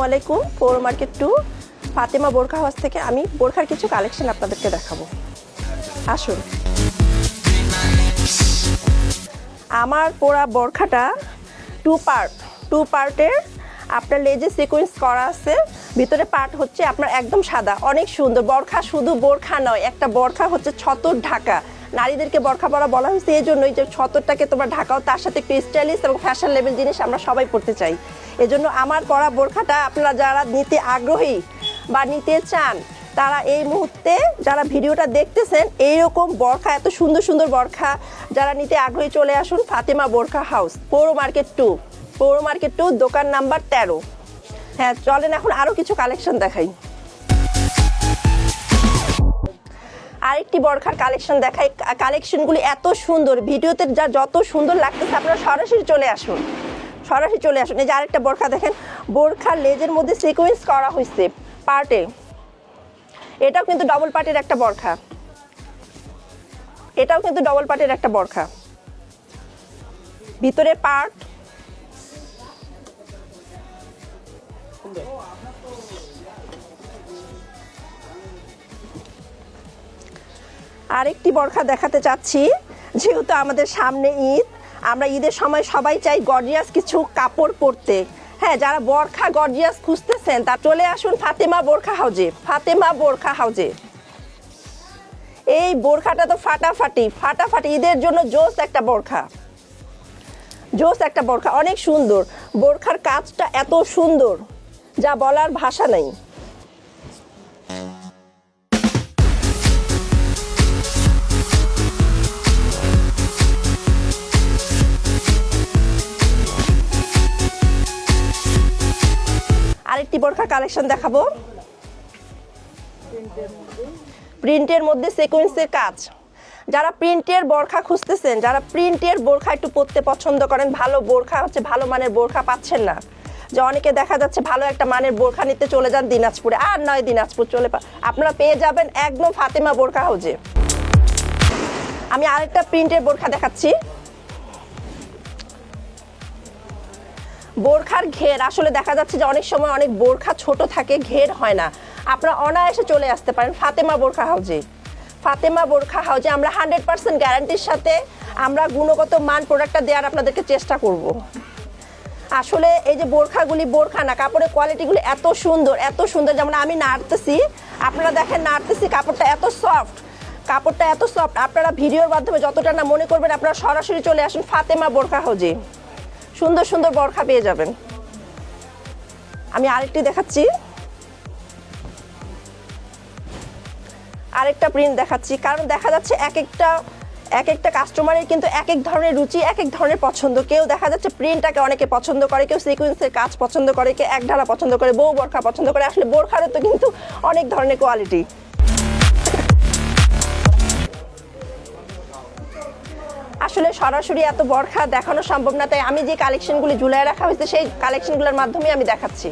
আসসালামু আলাইকুম। পৌর মার্কেট 2 ফাতেমা বোরখা হাউস থেকে আমি বোরখার কিছু কালেকশন আপনাদেরকে দেখাবো। আসুন। আমার পরা বোরখাটা টু পার্টের আপনার লেজে সিকোয়েন্স করা আছে। ভিতরে পার্ট হচ্ছে আপনার একদম সাদা, অনেক সুন্দর। বোরখা শুধু বোরখা নয়, একটা বোরখা হচ্ছে ছতর ঢাকা। নারীদেরকে বোরখা পরা বলা হয়েছে এই জন্যই যে ছতরটাকে তোমরা ঢাকাও, তার সাথে একটু স্টাইলিশ এবং ফ্যাশন লেভেল জিনিস আমরা সবাই পড়তে চাই। এজন্য আমার পরা বোরখাটা আপনারা যারা নিতে আগ্রহী বা নিতে চান, তারা এই মুহূর্তে যারা ভিডিওটা দেখতেছেন, এইরকম বোরখা, এত সুন্দর সুন্দর বোরখা যারা নিতে আগ্রহী, চলে আসুন ফাতেমা বোরখা হাউস, পৌর মার্কেট 2 দোকান নাম্বার 13। হ্যাঁ, চলেন এখন আরও কিছু কালেকশন দেখাই। আরেকটি বোরখার কালেকশন দেখাই। কালেকশনগুলি এত সুন্দর, ভিডিওতে যত সুন্দর লাগতেছে আপনারা সরাসরি চলে আসুন। এই যে আরেকটা বোরখা দেখেন, বোরখার লেজের মধ্যে সিকোয়েন্স করা হয়েছে পার্টে। এটাও কিন্তু ডবল পার্টের একটা বোরখা। ভিতরে পার্ট আরেকটি বোরখা দেখাতে চাচ্ছি। যেহেতু আমাদের সামনে ঈদ, আমরা ঈদের সময় সবাই চাই গর্জিয়াস কিছু কাপড় পরতে। হ্যাঁ, যারা বোরখা গর্জিয়াস খুঁজতেছেন তা চলে আসুন ফাতেমা বোরখা হাউজে। এই বোরখাটা তো ফাটাফাটি ঈদের জন্য জোস একটা বোরখা, অনেক সুন্দর। বোরখার কাজটা এত সুন্দর যা বলার ভাষা নেই। আরেকটি বোরখা কালেকশন দেখাবো, প্রিন্টের মধ্যে সিকোয়েন্সের কাজ। যারা প্রিন্টের বোরখা খুঁজতেছেন, যারা প্রিন্টের বোরখা একটু পরতে পছন্দ করেন, ভালো বোরখা হচ্ছে, ভালো মানের বোরখা পাচ্ছেন না, যে অনেকে দেখা যাচ্ছে ভালো একটা মানের বোরখা নিতে চলে যান দিনাজপুরে, আর নয় দিনাজপুর আপনারা পেয়ে যাবেন একদম ফাতেমা বোরখা হাউজে। আমি আরেকটা প্রিন্টের বোরখা দেখাচ্ছি। বোরখার ঘের আসলে দেখা যাচ্ছে যে অনেক সময় অনেক বোরখা ছোট থাকে, ঘের হয় না। আপনারা অনায়াসে চলে আসতে পারেন ফাতেমা বোরখা হাউজে। আমরা 100% গ্যারান্টির সাথে আমরা গুণগত মান প্রোডাক্টটা দেওয়ার আপনাদেরকে চেষ্টা করব। আসলে এই যে বোরখা না, কাপড়ের কোয়ালিটিগুলি এত সুন্দর। যেমন আমি নাড়তেছি, আপনারা দেখেন নাড়তেছি, কাপড়টা এত সফট। আপনারা ভিডিওর মাধ্যমে যতটা না মনে করবেন, আপনারা সরাসরি চলে আসুন ফাতেমা বোরখা হাউজে, সুন্দর বোরখা পেয়ে যাবেন। আমি আরেকটি দেখাচ্ছি, আরেকটা প্রিন্ট দেখাচ্ছি, কারণ দেখা যাচ্ছে এক একটা কাস্টমারের কিন্তু এক এক ধরনের রুচি, এক এক ধরনের পছন্দ। কেউ দেখা যাচ্ছে প্রিন্টটাকে অনেকে পছন্দ করে, কেউ সিকোয়েন্সের কাজ পছন্দ করে, কেউ এক ঢালা পছন্দ করে, বউ বোরখা পছন্দ করে। আসলে বোরখারও তো কিন্তু অনেক ধরনের কোয়ালিটি। আসলে সরাসরি এত বোরখা দেখানো সম্ভব না, তাই আমি যে কালেকশনগুলি ঝুলায় রাখা হয়েছে সেই কালেকশনগুলোর মাধ্যমে আমি দেখাচ্ছি।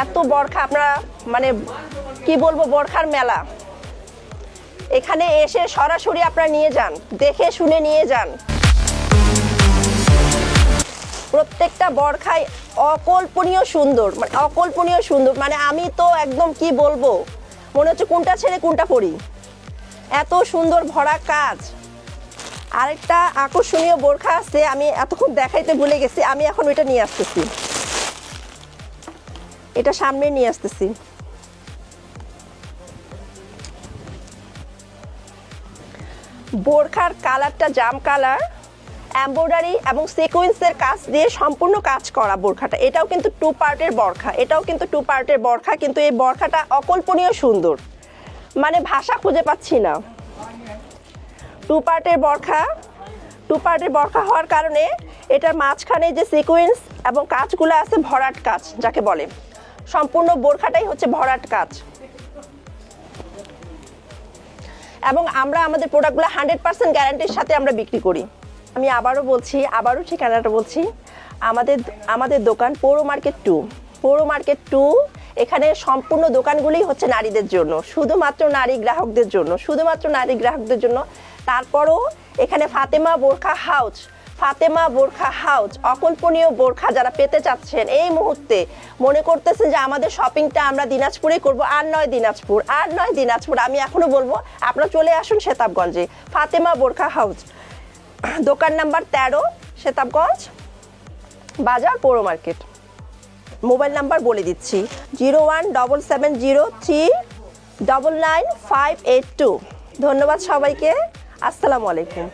এত বোরখা আপনারা মানে কি বলবো, বোরখার মেলা। এখানে এসে সরাসরি আপনারা নিয়ে যান, দেখে শুনে নিয়ে যান। প্রত্যেকটা বোরখাই অকল্পনীয় সুন্দর, মানে আমি তো একদম কি বলবো, মনে হচ্ছে কোনটা ছেড়ে কোনটা পরি, এত সুন্দর ভরা কাজ। আরেকটা আকর্ষণীয় বোরখা আছে, আমি এতক্ষণ দেখাইতে ভুলে গেছি, আমি এখন ওইটা নিয়ে আসতেছি, এটা সামনে নিয়ে আসতেছি। বোরখার কালারটা জাম কালার, এমব্রয়ডারি এবং সিকোয়েন্সের কাজ দিয়ে সম্পূর্ণ কাজ করা বোরখাটা। এটাও কিন্তু টু পার্টের বোরখা, কিন্তু এই বোরখাটা অকল্পনীয় সুন্দর, মানে ভাষা খুঁজে পাচ্ছি না। টু পার্টের বোরখা হওয়ার কারণে এটার মাঝখানে যে সিকোয়েন্স এবং কাজগুলো আছে, ভরাট কাজ যাকে বলে, সম্পূর্ণ বোরখাটাই হচ্ছে ভরাট কাজ। এবং আমরা আমাদের প্রোডাক্টগুলো 100% গ্যারান্টির সাথে আমরা বিক্রি করি। আমি আবারও ঠিকানাটা বলছি, আমাদের দোকান পৌর মার্কেট 2। এখানে সম্পূর্ণ দোকানগুলি হচ্ছে নারীদের জন্য, শুধুমাত্র নারী গ্রাহকদের জন্য। তারপরও এখানে ফাতেমা বোরখা হাউস ফাতেমা বোরখা হাউস, অকল্পনীয় বোরখা যারা পেতে চাচ্ছেন এই মুহূর্তে, মনে করতেছেন যে আমাদের শপিংটা আমরা দিনাজপুরে করব, আর নয় দিনাজপুর, আর নয় দিনাজপুর, আমি এখনো বলবো আপনারা চলে আসুন শেতাবগঞ্জে। ফাতেমা বোরখা হাউস, দোকান নাম্বার 13, শেতাবগঞ্জ বাজার, পৌর মার্কেট। মোবাইল নাম্বার বলে দিচ্ছি 017703999582। ধন্যবাদ সবাইকে, আসসালামু আলাইকুম।